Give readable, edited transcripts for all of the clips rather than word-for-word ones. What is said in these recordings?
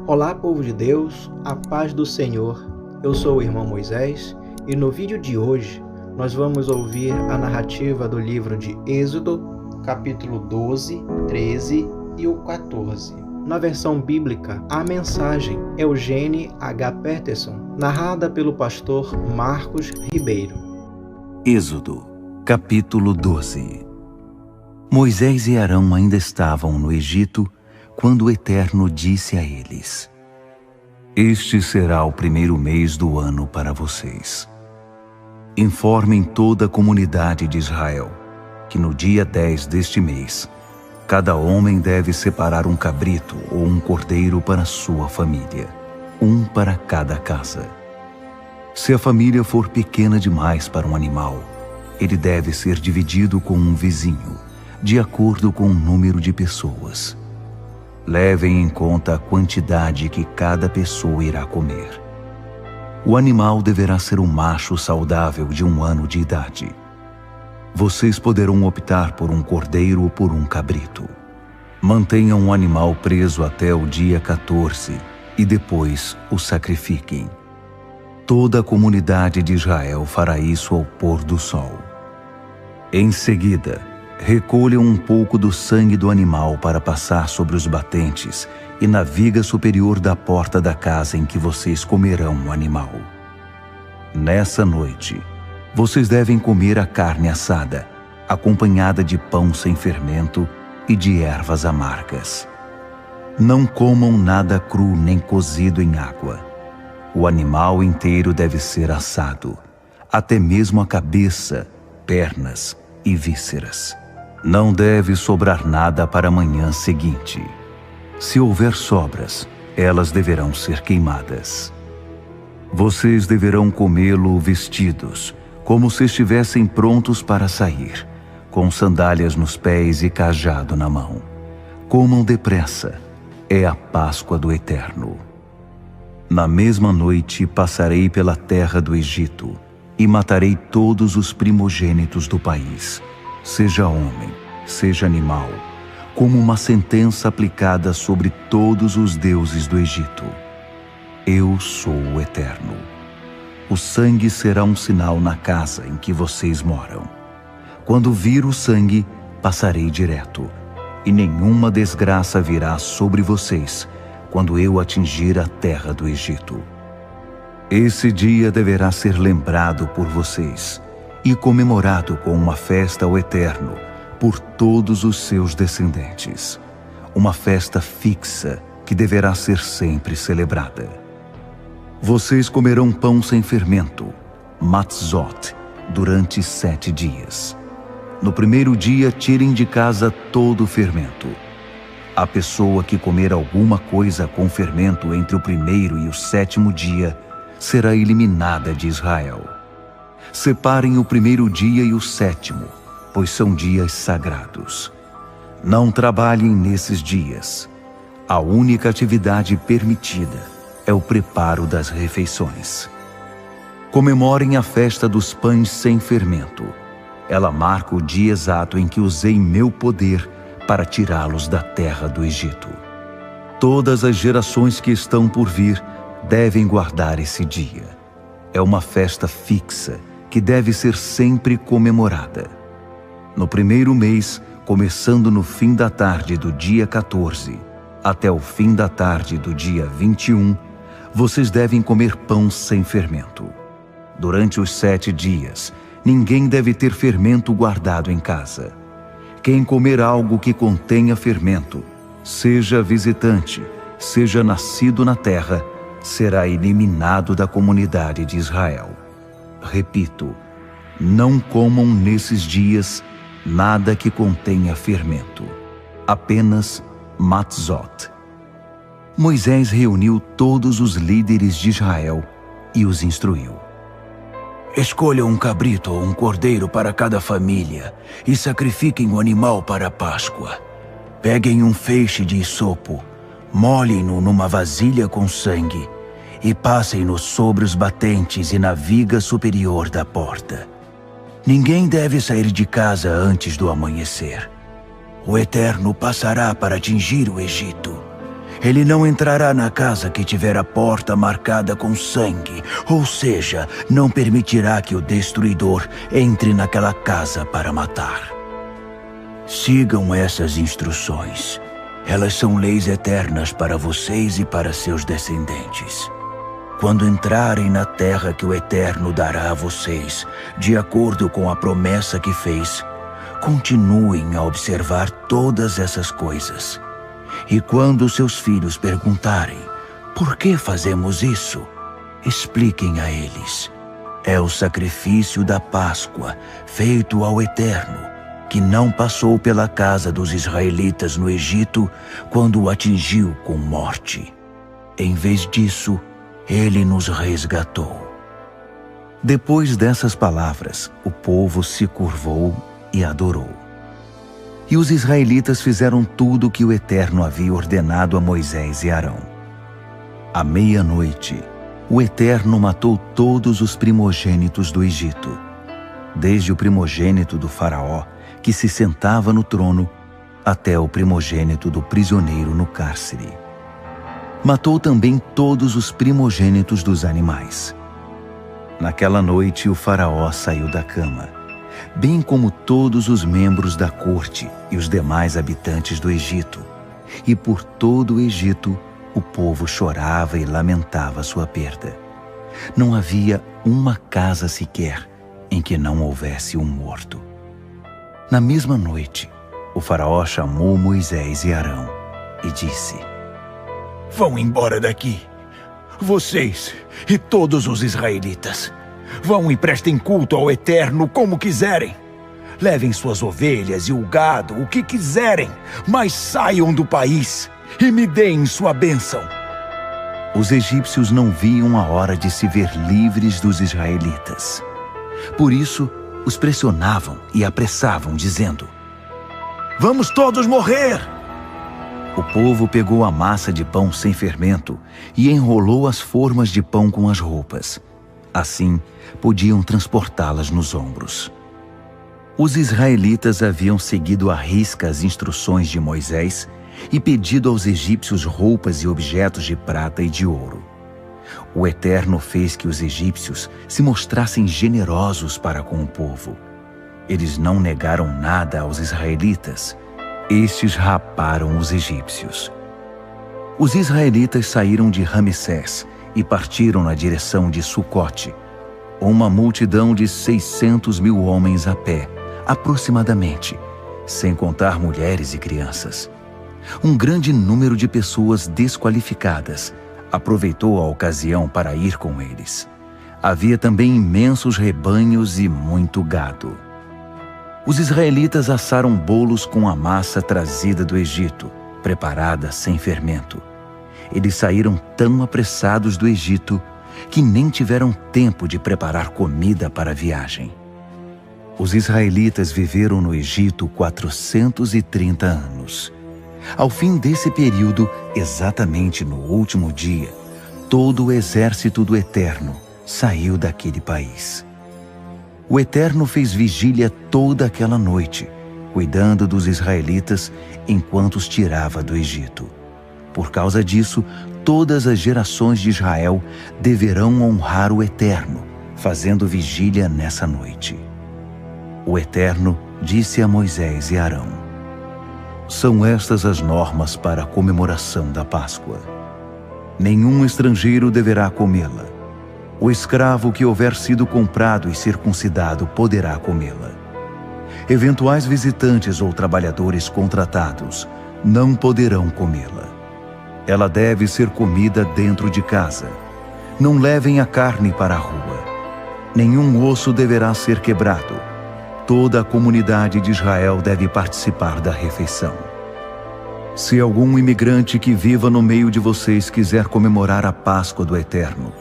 Olá, povo de Deus, a paz do Senhor. Eu sou o irmão Moisés e no vídeo de hoje nós vamos ouvir a narrativa do livro de Êxodo, capítulo 12, 13 e o 14. Na versão bíblica, a mensagem Eugene H. Peterson, narrada pelo pastor Marcos Ribeiro. Êxodo, capítulo 12. Moisés e Arão ainda estavam no Egito quando o Eterno disse a eles: Este será o primeiro mês do ano para vocês. Informem toda a comunidade de Israel que no dia 10 deste mês, cada homem deve separar um cabrito ou um cordeiro para sua família, um para cada casa. Se a família for pequena demais para um animal, ele deve ser dividido com um vizinho, de acordo com o número de pessoas. Levem em conta a quantidade que cada pessoa irá comer. O animal deverá ser um macho saudável de 1 ano de idade. Vocês poderão optar por um cordeiro ou por um cabrito. Mantenham o animal preso até o dia 14 e depois o sacrifiquem. Toda a comunidade de Israel fará isso ao pôr do sol. Em seguida, recolham um pouco do sangue do animal para passar sobre os batentes e na viga superior da porta da casa em que vocês comerão o animal. Nessa noite, vocês devem comer a carne assada, acompanhada de pão sem fermento e de ervas amargas. Não comam nada cru nem cozido em água. O animal inteiro deve ser assado, até mesmo a cabeça, pernas e vísceras. Não deve sobrar nada para a manhã seguinte. Se houver sobras, elas deverão ser queimadas. Vocês deverão comê-lo vestidos, como se estivessem prontos para sair, com sandálias nos pés e cajado na mão. Comam depressa, é a Páscoa do Eterno. Na mesma noite passarei pela terra do Egito e matarei todos os primogênitos do país, seja homem, seja animal, como uma sentença aplicada sobre todos os deuses do Egito. Eu sou o Eterno. O sangue será um sinal na casa em que vocês moram. Quando vir o sangue, passarei direto, e nenhuma desgraça virá sobre vocês quando eu atingir a terra do Egito. Esse dia deverá ser lembrado por vocês e comemorado com uma festa ao Eterno por todos os seus descendentes. Uma festa fixa que deverá ser sempre celebrada. Vocês comerão pão sem fermento, matzot, durante 7 dias. No primeiro dia, tirem de casa todo o fermento. A pessoa que comer alguma coisa com fermento entre o primeiro e o 7º dia será eliminada de Israel. Separem o primeiro dia e o 7º, pois são dias sagrados. Não trabalhem nesses dias. A única atividade permitida é o preparo das refeições. Comemorem a festa dos pães sem fermento. Ela marca o dia exato em que usei meu poder para tirá-los da terra do Egito. Todas as gerações que estão por vir devem guardar esse dia. É uma festa fixa que deve ser sempre comemorada. No primeiro mês, começando no fim da tarde do dia 14, até o fim da tarde do dia 21, vocês devem comer pão sem fermento. Durante os 7 dias, ninguém deve ter fermento guardado em casa. Quem comer algo que contenha fermento, seja visitante, seja nascido na terra, será eliminado da comunidade de Israel. Repito, não comam nesses dias nada que contenha fermento, apenas matzot. Moisés reuniu todos os líderes de Israel e os instruiu. Escolham um cabrito ou um cordeiro para cada família e sacrifiquem o animal para a Páscoa. Peguem um feixe de isopo, molhem-no numa vasilha com sangue e passem-no sobre os batentes e na viga superior da porta. Ninguém deve sair de casa antes do amanhecer. O Eterno passará para atingir o Egito. Ele não entrará na casa que tiver a porta marcada com sangue, ou seja, não permitirá que o destruidor entre naquela casa para matar. Sigam essas instruções. Elas são leis eternas para vocês e para seus descendentes. Quando entrarem na terra que o Eterno dará a vocês, de acordo com a promessa que fez, continuem a observar todas essas coisas. E quando seus filhos perguntarem, por que fazemos isso? Expliquem a eles. É o sacrifício da Páscoa, feito ao Eterno, que não passou pela casa dos israelitas no Egito quando o atingiu com morte. Em vez disso, ele nos resgatou. Depois dessas palavras, o povo se curvou e adorou. E os israelitas fizeram tudo o que o Eterno havia ordenado a Moisés e Arão. À meia-noite, o Eterno matou todos os primogênitos do Egito, desde o primogênito do faraó, que se sentava no trono, até o primogênito do prisioneiro no cárcere. Matou também todos os primogênitos dos animais. Naquela noite o faraó saiu da cama, bem como todos os membros da corte e os demais habitantes do Egito. E por todo o Egito o povo chorava e lamentava sua perda. Não havia uma casa sequer em que não houvesse um morto. Na mesma noite, o faraó chamou Moisés e Arão e disse: Vão embora daqui, vocês e todos os israelitas. Vão e prestem culto ao Eterno como quiserem. Levem suas ovelhas e o gado, o que quiserem, mas saiam do país e me deem sua bênção. Os egípcios não viam a hora de se ver livres dos israelitas. Por isso, os pressionavam e apressavam, dizendo: Vamos todos morrer! O povo pegou a massa de pão sem fermento e enrolou as formas de pão com as roupas. Assim, podiam transportá-las nos ombros. Os israelitas haviam seguido à risca as instruções de Moisés e pedido aos egípcios roupas e objetos de prata e de ouro. O Eterno fez que os egípcios se mostrassem generosos para com o povo. Eles não negaram nada aos israelitas. Estes raparam os egípcios. Os israelitas saíram de Ramessés e partiram na direção de Sucote. Uma multidão de 600.000 homens a pé, aproximadamente, sem contar mulheres e crianças. Um grande número de pessoas desqualificadas aproveitou a ocasião para ir com eles. Havia também imensos rebanhos e muito gado. Os israelitas assaram bolos com a massa trazida do Egito, preparada sem fermento. Eles saíram tão apressados do Egito que nem tiveram tempo de preparar comida para a viagem. Os israelitas viveram no Egito 430 anos. Ao fim desse período, exatamente no último dia, todo o exército do Eterno saiu daquele país. O Eterno fez vigília toda aquela noite, cuidando dos israelitas enquanto os tirava do Egito. Por causa disso, todas as gerações de Israel deverão honrar o Eterno, fazendo vigília nessa noite. O Eterno disse a Moisés e Arão: São estas as normas para a comemoração da Páscoa. Nenhum estrangeiro deverá comê-la. O escravo que houver sido comprado e circuncidado poderá comê-la. Eventuais visitantes ou trabalhadores contratados não poderão comê-la. Ela deve ser comida dentro de casa. Não levem a carne para a rua. Nenhum osso deverá ser quebrado. Toda a comunidade de Israel deve participar da refeição. Se algum imigrante que viva no meio de vocês quiser comemorar a Páscoa do Eterno,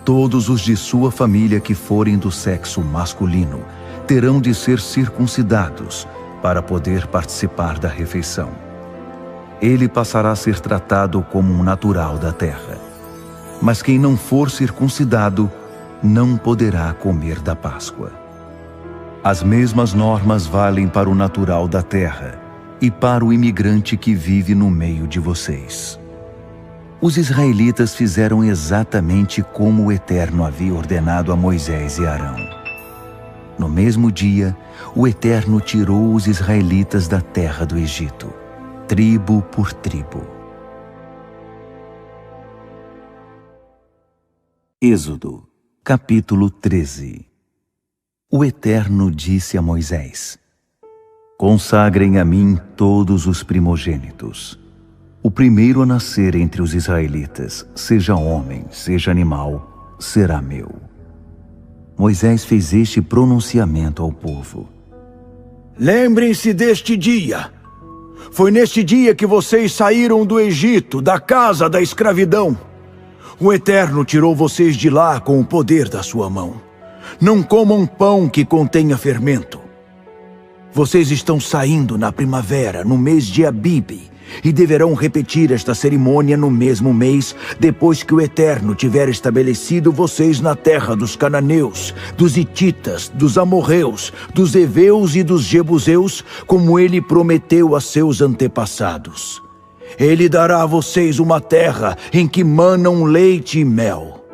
todos os de sua família que forem do sexo masculino terão de ser circuncidados para poder participar da refeição. Ele passará a ser tratado como um natural da terra. Mas quem não for circuncidado não poderá comer da Páscoa. As mesmas normas valem para o natural da terra e para o imigrante que vive no meio de vocês. Os israelitas fizeram exatamente como o Eterno havia ordenado a Moisés e Arão. No mesmo dia, o Eterno tirou os israelitas da terra do Egito, tribo por tribo. Êxodo, capítulo 13. O Eterno disse a Moisés: Consagrem a mim todos os primogênitos. O primeiro a nascer entre os israelitas, seja homem, seja animal, será meu. Moisés fez este pronunciamento ao povo: Lembrem-se deste dia. Foi neste dia que vocês saíram do Egito, da casa da escravidão. O Eterno tirou vocês de lá com o poder da sua mão. Não comam pão que contenha fermento. Vocês estão saindo na primavera, no mês de Abibe, e deverão repetir esta cerimônia no mesmo mês, depois que o Eterno tiver estabelecido vocês na terra dos cananeus, dos hititas, dos amorreus, dos heveus e dos jebuseus, como ele prometeu a seus antepassados. Ele dará a vocês uma terra em que manam leite e mel.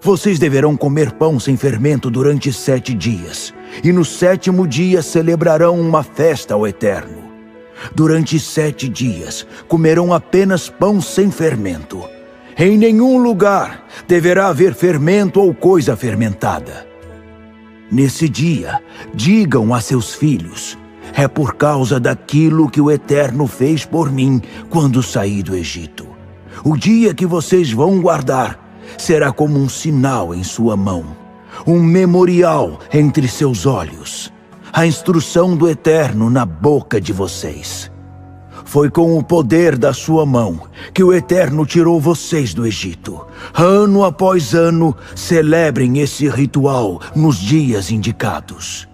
Vocês deverão comer pão sem fermento durante 7 dias, e no 7º dia celebrarão uma festa ao Eterno. Durante 7 dias comerão apenas pão sem fermento. Em nenhum lugar deverá haver fermento ou coisa fermentada. Nesse dia, digam a seus filhos: é por causa daquilo que o Eterno fez por mim quando saí do Egito. O dia que vocês vão guardar será como um sinal em sua mão, um memorial entre seus olhos, a instrução do Eterno na boca de vocês. Foi com o poder da sua mão que o Eterno tirou vocês do Egito. Ano após ano, celebrem esse ritual nos dias indicados.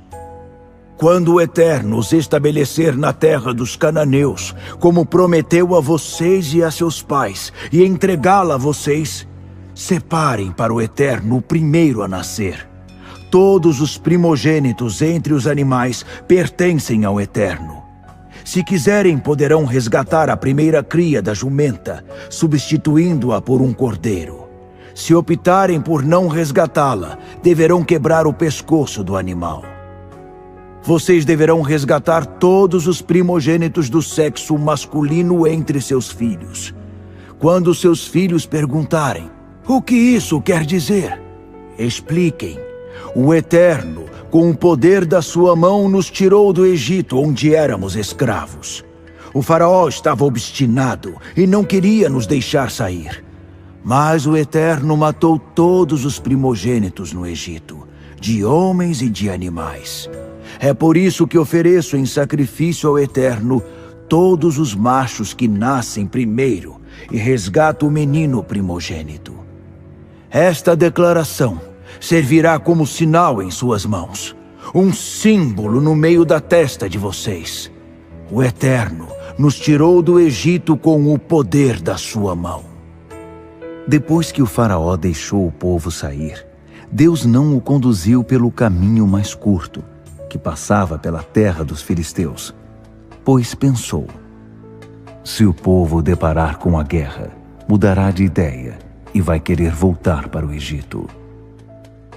Quando o Eterno os estabelecer na terra dos cananeus, como prometeu a vocês e a seus pais, e entregá-la a vocês, separem para o Eterno o primeiro a nascer. Todos os primogênitos entre os animais pertencem ao Eterno. Se quiserem, poderão resgatar a primeira cria da jumenta, substituindo-a por um cordeiro. Se optarem por não resgatá-la, deverão quebrar o pescoço do animal. Vocês deverão resgatar todos os primogênitos do sexo masculino entre seus filhos. Quando seus filhos perguntarem: o que isso quer dizer? Expliquem: o Eterno, com o poder da sua mão, nos tirou do Egito, onde éramos escravos. O faraó estava obstinado e não queria nos deixar sair. Mas o Eterno matou todos os primogênitos no Egito, de homens e de animais. É por isso que ofereço em sacrifício ao Eterno todos os machos que nascem primeiro e resgato o menino primogênito. Esta declaração servirá como sinal em suas mãos, um símbolo no meio da testa de vocês. O Eterno nos tirou do Egito com o poder da sua mão. Depois que o faraó deixou o povo sair, Deus não o conduziu pelo caminho mais curto, que passava pela terra dos filisteus, pois pensou: se o povo deparar com a guerra, mudará de ideia e vai querer voltar para o Egito.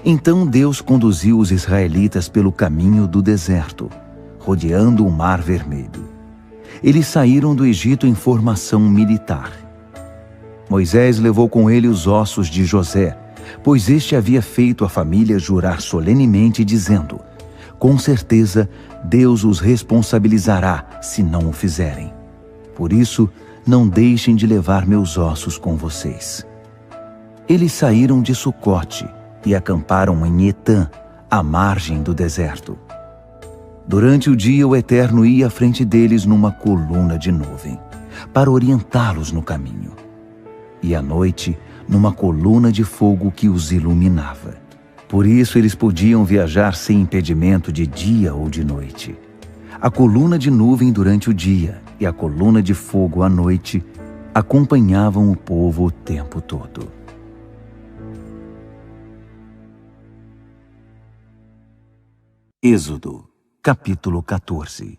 Então Deus conduziu os israelitas pelo caminho do deserto, rodeando o Mar Vermelho. Eles saíram do Egito em formação militar. Moisés levou com ele os ossos de José, pois este havia feito a família jurar solenemente, dizendo: com certeza Deus os responsabilizará se não o fizerem. Por isso, não deixem de levar meus ossos com vocês. Eles saíram de Sucote e acamparam em Etã, à margem do deserto. Durante o dia, o Eterno ia à frente deles numa coluna de nuvem, para orientá-los no caminho. E à noite, numa coluna de fogo que os iluminava. Por isso eles podiam viajar sem impedimento de dia ou de noite. A coluna de nuvem durante o dia e a coluna de fogo à noite acompanhavam o povo o tempo todo. Êxodo, capítulo 14.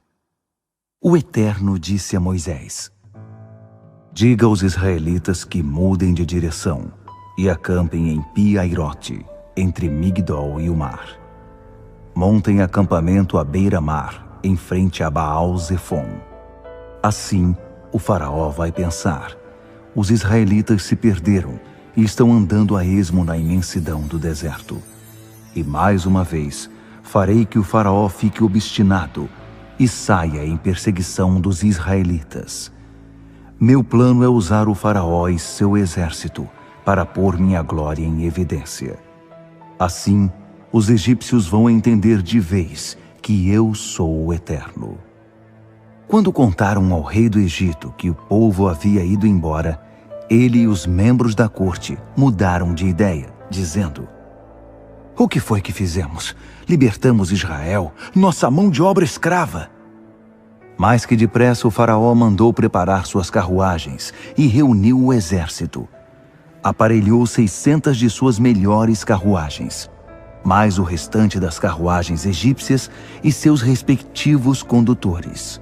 O Eterno disse a Moisés: Diga aos israelitas que mudem de direção e acampem em Pi-Hairote, entre Migdol e o mar. Montem acampamento à beira-mar, em frente a Baal-Zefon. Assim, o faraó vai pensar: os israelitas se perderam e estão andando a esmo na imensidão do deserto. E mais uma vez, farei que o faraó fique obstinado e saia em perseguição dos israelitas. Meu plano é usar o faraó e seu exército para pôr minha glória em evidência. Assim, os egípcios vão entender de vez que eu sou o Eterno. Quando contaram ao rei do Egito que o povo havia ido embora, ele e os membros da corte mudaram de ideia, dizendo: o que foi que fizemos? Libertamos Israel, nossa mão de obra escrava. Mais que depressa o faraó mandou preparar suas carruagens e reuniu o exército. Aparelhou 600 de suas melhores carruagens, mais o restante das carruagens egípcias e seus respectivos condutores.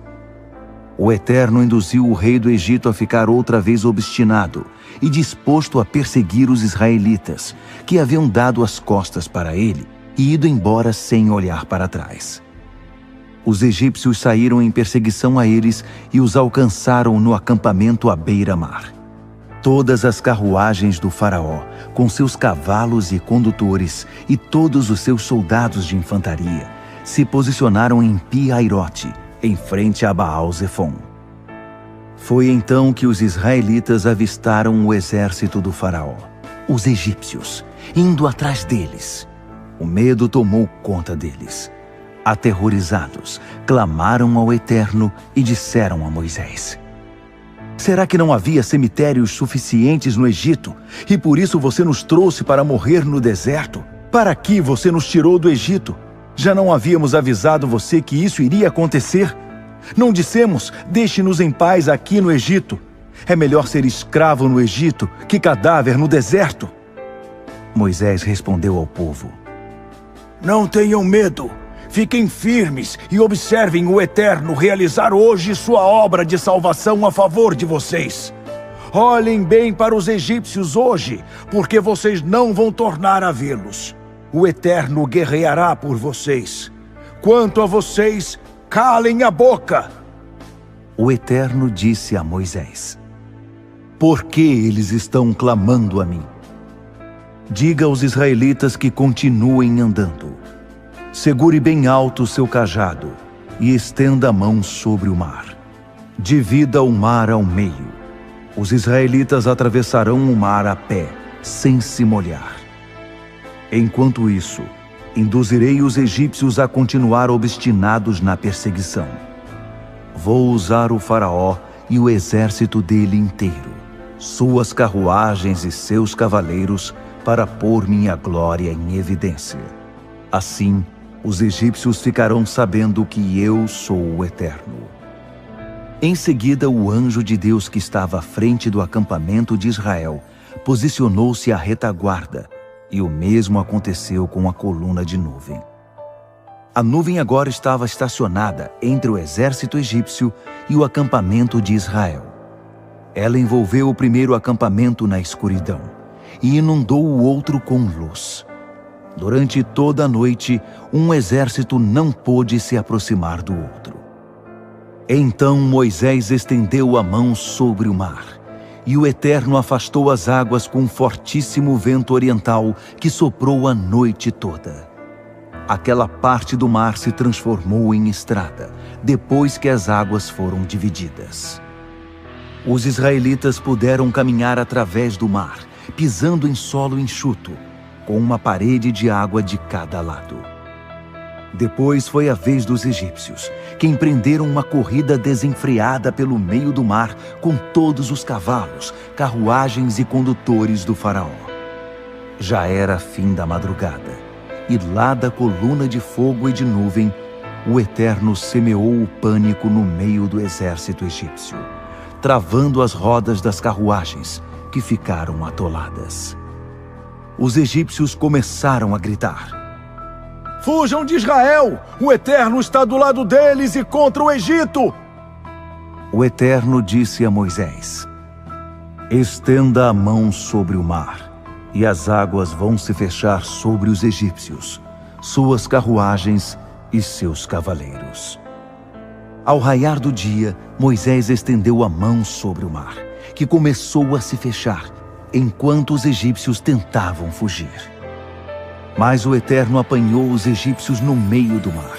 O Eterno induziu o rei do Egito a ficar outra vez obstinado e disposto a perseguir os israelitas, que haviam dado as costas para ele e ido embora sem olhar para trás. Os egípcios saíram em perseguição a eles e os alcançaram no acampamento à beira-mar. Todas as carruagens do faraó, com seus cavalos e condutores, e todos os seus soldados de infantaria, se posicionaram em Pi-Hairote, em frente a Baal-Zefon. Foi então que os israelitas avistaram o exército do faraó, os egípcios, indo atrás deles. O medo tomou conta deles. Aterrorizados, clamaram ao Eterno e disseram a Moisés: será que não havia cemitérios suficientes no Egito, e por isso você nos trouxe para morrer no deserto? Para que você nos tirou do Egito? Já não havíamos avisado você que isso iria acontecer? Não dissemos: deixe-nos em paz aqui no Egito? É melhor ser escravo no Egito que cadáver no deserto. Moisés respondeu ao povo: não tenham medo. Fiquem firmes e observem o Eterno realizar hoje sua obra de salvação a favor de vocês. Olhem bem para os egípcios hoje, porque vocês não vão tornar a vê-los. O Eterno guerreará por vocês. Quanto a vocês, calem a boca. O Eterno disse a Moisés: por que eles estão clamando a mim? Diga aos israelitas que continuem andando. Segure bem alto o seu cajado e estenda a mão sobre o mar. Divida o mar ao meio. Os israelitas atravessarão o mar a pé, sem se molhar. Enquanto isso, induzirei os egípcios a continuar obstinados na perseguição. Vou usar o faraó e o exército dele inteiro, suas carruagens e seus cavaleiros, para pôr minha glória em evidência. Assim, os egípcios ficarão sabendo que eu sou o Eterno. Em seguida, o anjo de Deus que estava à frente do acampamento de Israel posicionou-se à retaguarda, e o mesmo aconteceu com a coluna de nuvem. A nuvem agora estava estacionada entre o exército egípcio e o acampamento de Israel. Ela envolveu o primeiro acampamento na escuridão e inundou o outro com luz. Durante toda a noite, um exército não pôde se aproximar do outro. Então Moisés estendeu a mão sobre o mar, e o Eterno afastou as águas com um fortíssimo vento oriental que soprou a noite toda. Aquela parte do mar se transformou em estrada, depois que as águas foram divididas. Os israelitas puderam caminhar através do mar, pisando em solo enxuto, com uma parede de água de cada lado. Depois foi a vez dos egípcios, que empreenderam uma corrida desenfreada pelo meio do mar com todos os cavalos, carruagens e condutores do faraó. Já era fim da madrugada, e lá da coluna de fogo e de nuvem, o Eterno semeou o pânico no meio do exército egípcio, travando as rodas das carruagens, que ficaram atoladas. Os egípcios começaram a gritar: fujam de Israel! O Eterno está do lado deles e contra o Egito! O Eterno disse a Moisés: Estenda a mão sobre o mar, e as águas vão se fechar sobre os egípcios, suas carruagens e seus cavaleiros. Ao raiar do dia, Moisés estendeu a mão sobre o mar, que começou a se fechar, enquanto os egípcios tentavam fugir. Mas o Eterno apanhou os egípcios no meio do mar.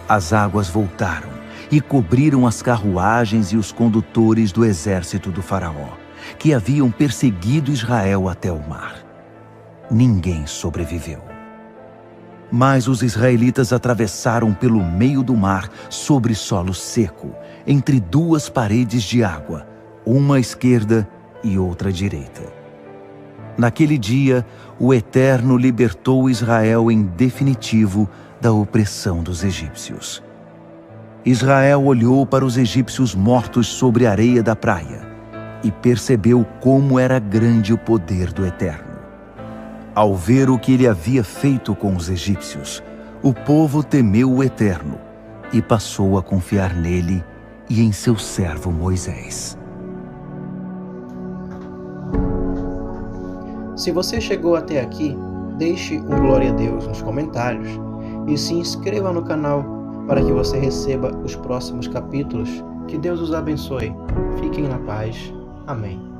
As águas voltaram e cobriram as carruagens e os condutores do exército do faraó, que haviam perseguido Israel até o mar. Ninguém sobreviveu. Mas os israelitas atravessaram pelo meio do mar sobre solo seco, entre duas paredes de água, uma à esquerda e outra à direita. Naquele dia, o Eterno libertou Israel em definitivo da opressão dos egípcios. Israel olhou para os egípcios mortos sobre a areia da praia e percebeu como era grande o poder do Eterno. Ao ver o que ele havia feito com os egípcios, o povo temeu o Eterno e passou a confiar nele e em seu servo Moisés. Se você chegou até aqui, deixe um glória a Deus nos comentários e se inscreva no canal para que você receba os próximos capítulos. Que Deus os abençoe. Fiquem na paz. Amém.